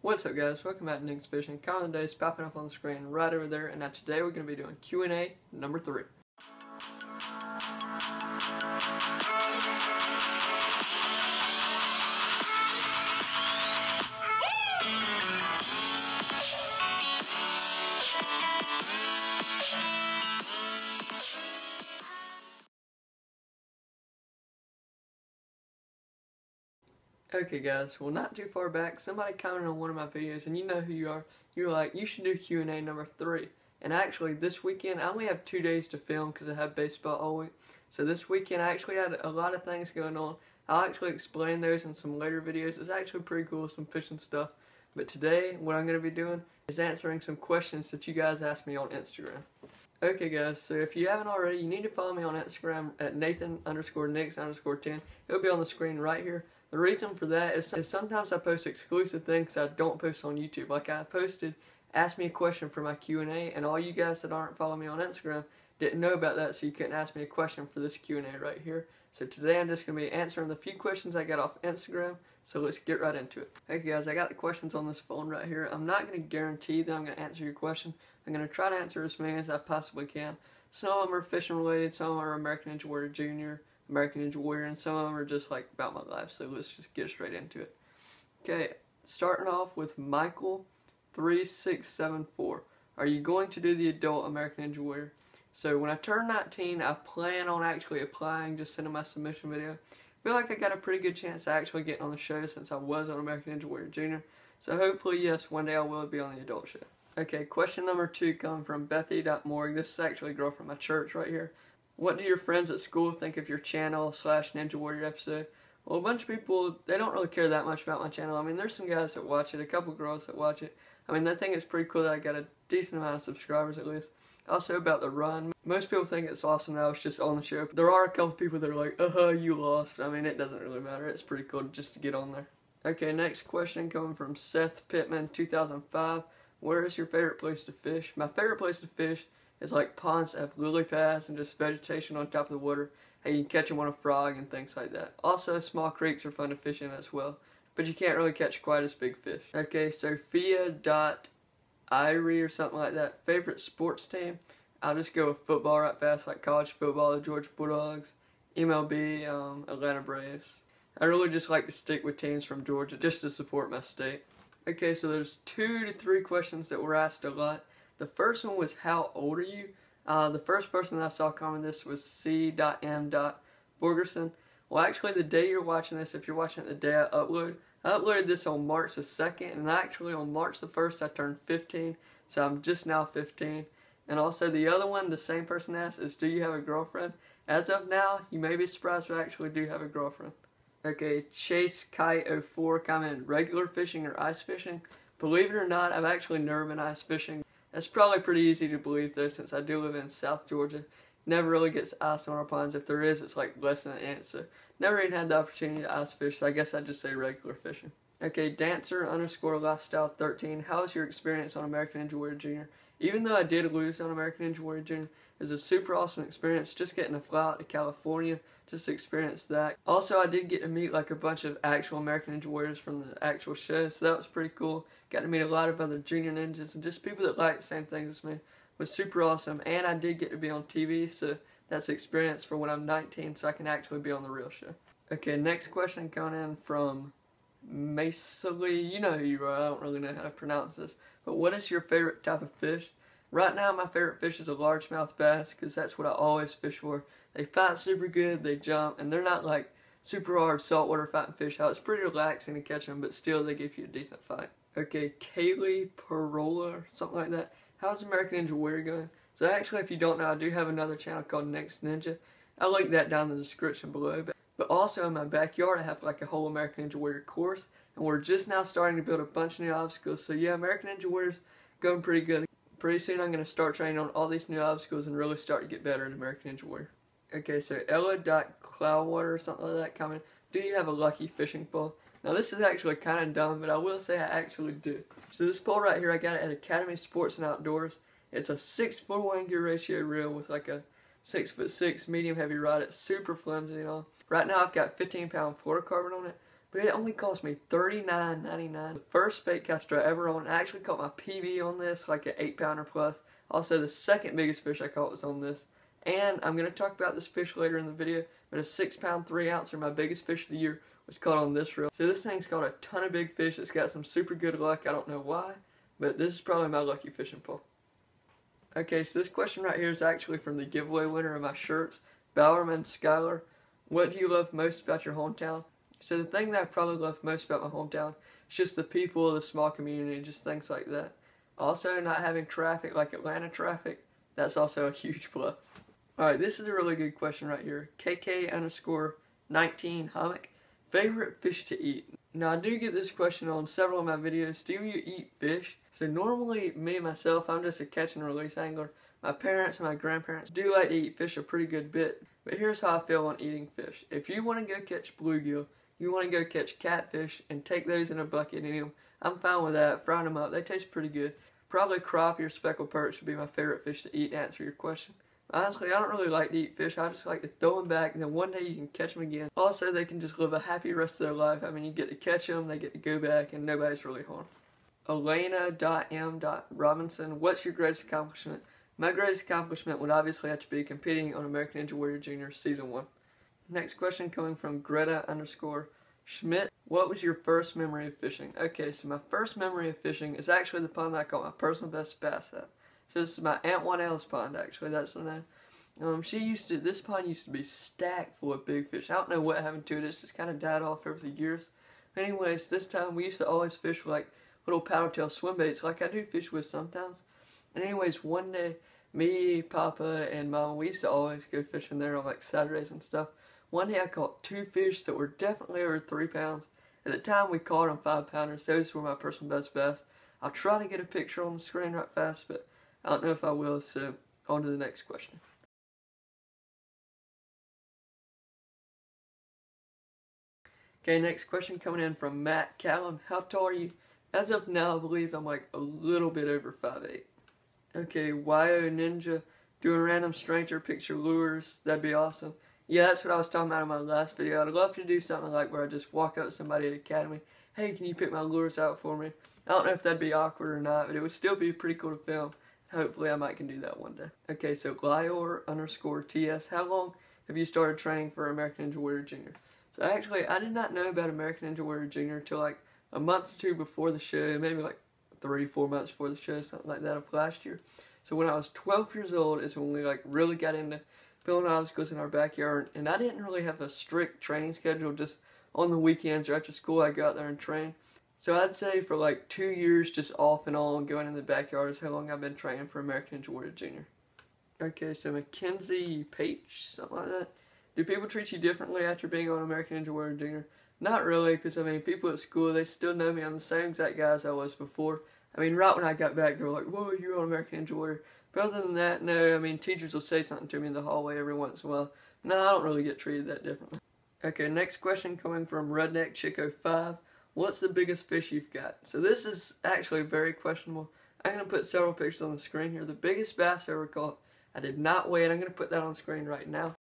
What's up guys, welcome back to Nick's Fishing. Comment of the day is popping up on the screen right over there, and now today we're going to be doing Q&A number 3. Okay guys, well not too far back, somebody commented on one of my videos, and you know who you are. You're like, you should do Q&A number 3. And actually this weekend, I only have 2 days to film because I have baseball all week. So this weekend I actually had a lot of things going on. I'll actually explain those in some later videos. It's actually pretty cool, some fishing stuff. But today, what I'm going to be doing is answering some questions that you guys asked me on Instagram. Okay guys, so if you haven't already, you need to follow me on Instagram at Nathan_Nix_10. It'll be on the screen right here. The reason for that is sometimes I post exclusive things I don't post on YouTube. Like I posted, ask me a question for my Q&A, and all you guys that aren't following me on Instagram didn't know about that, so you couldn't ask me a question for this Q&A right here. So today I'm just going to be answering the few questions I got off Instagram, so let's get right into it. Okay guys, I got the questions on this phone right here. I'm not going to guarantee that I'm going to answer your question. I'm going to try to answer as many as I possibly can. Some of them are fishing related, some of them are American Ninja Warrior Jr., American Ninja Warrior, and some of them are just like about my life, so let's just get straight into it. Okay, starting off with Michael3674. Are you going to do the adult American Ninja Warrior? So when I turn 19, I plan on actually applying, just sending my submission video. I feel like I got a pretty good chance of actually getting on the show since I was on American Ninja Warrior Jr. So hopefully, yes, one day I will be on the adult show. Okay, question number 2 coming from Bethy.Morg. This is actually a girl from my church right here. What do your friends at school think of your channel / Ninja Warrior episode? Well, a bunch of people, they don't really care that much about my channel. I mean, there's some guys that watch it, a couple girls that watch it. I mean, they think it's pretty cool that I got a decent amount of subscribers at least. Also about the run, most people think it's awesome that I was just on the show. There are a couple people that are like, you lost. I mean, it doesn't really matter. It's pretty cool just to get on there. Okay, next question coming from Seth Pittman 2005. Where is your favorite place to fish? My favorite place to fish is like ponds that have lily pads and just vegetation on top of the water. Hey, you can catch them on a frog and things like that. Also, small creeks are fun to fish in as well, but you can't really catch quite as big fish. Okay, Sophia.Irie or something like that. Favorite sports team? I'll just go with football right fast, like college football, the Georgia Bulldogs, MLB, Atlanta Braves. I really just like to stick with teams from Georgia just to support my state. Okay, so there's 2 to 3 questions that were asked a lot. The first one was, how old are you? The first person that I saw comment this was C.M.Borgerson. Well, actually, the day you're watching this, if you're watching it the day I uploaded this on March the 2nd, and actually on March the 1st I turned 15, so I'm just now 15. And also the other one, the same person asked, is, do you have a girlfriend? As of now, you may be surprised, but I actually do have a girlfriend. Okay, Chase Kite04 commented, regular fishing or ice fishing? Believe it or not, I've actually never been ice fishing. That's probably pretty easy to believe though, since I do live in South Georgia. Never really gets ice on our ponds. If there is, it's like less than an inch. So never even had the opportunity to ice fish. So I guess I'd just say regular fishing. Okay, Dancer_Lifestyle13. How was your experience on American Ninja Warrior Jr.? Even though I did lose on American Ninja Warrior Jr., it was a super awesome experience just getting to fly out to California, just to experience that. Also, I did get to meet like a bunch of actual American Ninja Warriors from the actual show, so that was pretty cool. Got to meet a lot of other junior ninjas and just people that like the same things as me. It was super awesome, and I did get to be on TV, so that's an experience for when I'm 19, so I can actually be on the real show. Okay, next question coming in from Masely. You know who you are, I don't really know how to pronounce this. But what is your favorite type of fish? Right now my favorite fish is a largemouth bass because that's what I always fish for. They fight super good, they jump, and they're not like super hard saltwater fighting fish how it's pretty relaxing to catch them, but still they give you a decent fight. Okay, Kaylee Parola or something like that. How's American Ninja Warrior going? So actually, if you don't know, I do have another channel called Next Ninja. I'll link that down in the description below. But also in my backyard I have like a whole American Ninja Warrior course, and we're just now starting to build a bunch of new obstacles. So yeah, American Ninja Warrior's going pretty good. Pretty soon I'm going to start training on all these new obstacles and really start to get better at American Ninja Warrior. Okay, so Ella.Cloudwater or something like that comment. Do you have a lucky fishing pole? Now this is actually kind of dumb, but I will say I actually do. So this pole right here, I got it at Academy Sports and Outdoors. It's a 6:1 gear ratio reel with like a 6'6" medium heavy rod. It's super flimsy and all. Right now I've got 15-pound fluorocarbon on it. but it only cost me $39.99. The first bait caster I ever owned. I actually caught my PB on this, like an 8-pounder plus. Also, the second biggest fish I caught was on this. And I'm going to talk about this fish later in the video, but a 6-pound 3-ouncer, my biggest fish of the year, was caught on this reel. So this thing's caught a ton of big fish. It's got some super good luck. I don't know why, but this is probably my lucky fishing pole. Okay, so this question right here is actually from the giveaway winner of my shirts, Bowerman Skylar. What do you love most about your hometown? So the thing that I probably love most about my hometown is just the people, the small community, just things like that. Also, not having traffic like Atlanta traffic, that's also a huge plus. Alright, this is a really good question right here. KK_19 Hummock. Favorite fish to eat? Now, I do get this question on several of my videos. Do you eat fish? So normally, me myself, I'm just a catch and release angler. My parents and my grandparents do like to eat fish a pretty good bit. But here's how I feel on eating fish. If you want to go catch bluegill, you want to go catch catfish and take those in a bucket and eat them, I'm fine with that. Frying them up, they taste pretty good. Probably crappie or speckled perch would be my favorite fish to eat to answer your question. Honestly, I don't really like to eat fish. I just like to throw them back, and then one day you can catch them again. Also, they can just live a happy rest of their life. I mean, you get to catch them, they get to go back, and nobody's really harmed. Elena.m.Robinson, what's your greatest accomplishment? My greatest accomplishment would obviously have to be competing on American Ninja Warrior Jr. Season 1. Next question coming from Greta_Schmidt. What was your first memory of fishing? Okay, so my first memory of fishing is actually the pond that I caught my personal best bass at. So this is my Aunt Juanelle's pond, actually. That's the name. This pond used to be stacked full of big fish. I don't know what happened to it. It's just kind of died off over the years. But anyways, this time we used to always fish with like little paddle tail swim baits, like I do fish with sometimes. And anyways, one day, me, Papa, and Mama, we used to always go fishing there on like Saturdays and stuff. One day I caught 2 fish that were definitely over 3 pounds. At the time we caught them 5-pounders. Those were my personal best bass. I'll try to get a picture on the screen right fast, but I don't know if I will, so on to the next question. Okay, next question coming in from Matt Callum. How tall are you? As of now, I believe I'm like a little bit over 5'8". Okay, YO Ninja. Do a random stranger picture lures. That'd be awesome. Yeah, that's what I was talking about in my last video. I'd love to do something like where I just walk up to somebody at Academy. Hey, can you pick my lures out for me? I don't know if that'd be awkward or not, but it would still be pretty cool to film. Hopefully I might can do that one day. Okay, so Glyor_TS. How long have you started training for American Ninja Warrior Jr.? So actually, I did not know about American Ninja Warrior Jr. until like a month or two before the show, maybe like 3-4 months before the show, something like that of last year. So when I was 12 years old is when we like really got into building obstacles in our backyard, and I didn't really have a strict training schedule. Just on the weekends or after school I go out there and train. So I'd say for like 2 years just off and on going in the backyard is how long I've been training for American Ninja Warrior Jr. Okay, so Mackenzie Page, something like that. Do people treat you differently after being on American Ninja Warrior Jr.? Not really, because I mean, people at school, they still know me. I'm the same exact guy as I was before. I mean, right when I got back, they were like, whoa, you're on American Ninja Warrior. But other than that, no, I mean, teachers will say something to me in the hallway every once in a while. No, I don't really get treated that differently. Okay, next question coming from Redneck Chico 5. What's the biggest fish you've got? So this is actually very questionable. I'm going to put several pictures on the screen here. The biggest bass I ever caught, I did not weigh it. I'm going to put that on the screen right now.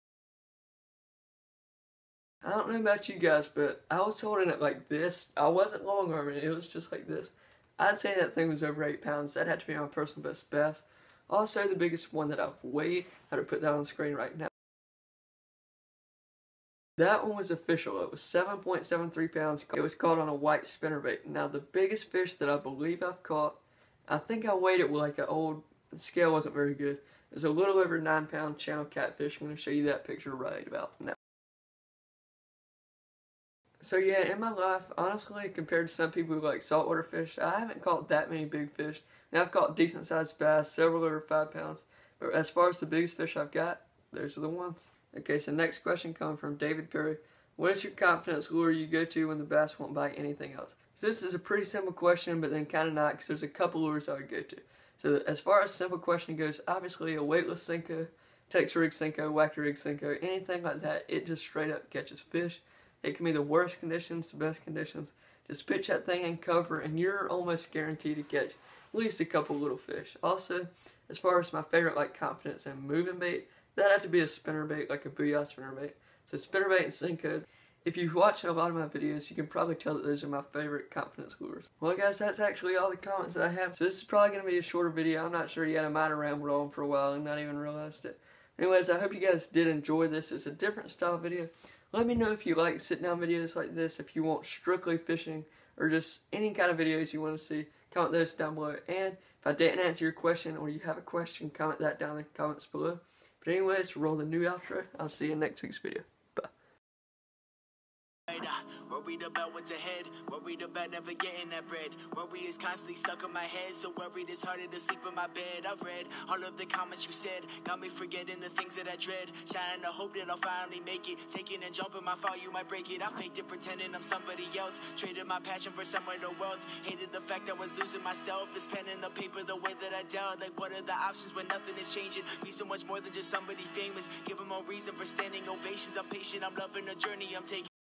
I don't know about you guys, but I was holding it like this. I wasn't long arming it. It was just like this. I'd say that thing was over 8 pounds. That had to be my personal best bass. Also, the biggest one that I've weighed, I had to put that on the screen right now. That one was official. It was 7.73 pounds. It was caught on a white spinnerbait. Now, the biggest fish that I believe I've caught, I think I weighed it with like an old, the scale wasn't very good. It was a little over 9-pound channel catfish. I'm going to show you that picture right about now. So yeah, in my life, honestly, compared to some people who like saltwater fish, I haven't caught that many big fish. Now, I've caught decent sized bass, several over 5 pounds. But as far as the biggest fish I've got, those are the ones. Okay, so next question coming from David Perry. What is your confidence lure you go to when the bass won't bite anything else? So this is a pretty simple question, but then kind of not, because there's a couple lures I would go to. So as far as simple question goes, obviously a weightless Senko, Tex Rig Senko, Wacky Rig Senko, anything like that, it just straight up catches fish. It can be the worst conditions, the best conditions. Just pitch that thing in cover and you're almost guaranteed to catch at least a couple little fish. Also, as far as my favorite like confidence and moving bait, that had to be a spinnerbait, like a Booyah spinnerbait. So spinnerbait and Senko, If you've watched a lot of my videos, you can probably tell that those are my favorite confidence lures. Well guys, that's actually all the comments that I have. So this is probably going to be a shorter video. I'm not sure yet. I might have rambled on for a while and not even realized it. Anyways, I hope you guys did enjoy this. It's a different style video. Let me know if you like sit-down videos like this, if you want strictly fishing, or just any kind of videos you want to see. Comment those down below. And if I didn't answer your question or you have a question, comment that down in the comments below. But anyways, roll the new outro. I'll see you in next week's video. Worried about what's ahead, worried about never getting that bread. Worry is constantly stuck in my head, so worried it's harder to sleep in my bed. I've read all of the comments you said, got me forgetting the things that I dread. Shining the hope that I'll finally make it, taking and jumping my fall, you might break it. I faked it pretending I'm somebody else, traded my passion for somewhere to wealth. Hated the fact I was losing myself, this pen and the paper, the way that I dealt. Like what are the options when nothing is changing? Be so much more than just somebody famous, give them a reason for standing ovations. I'm patient, I'm loving the journey I'm taking.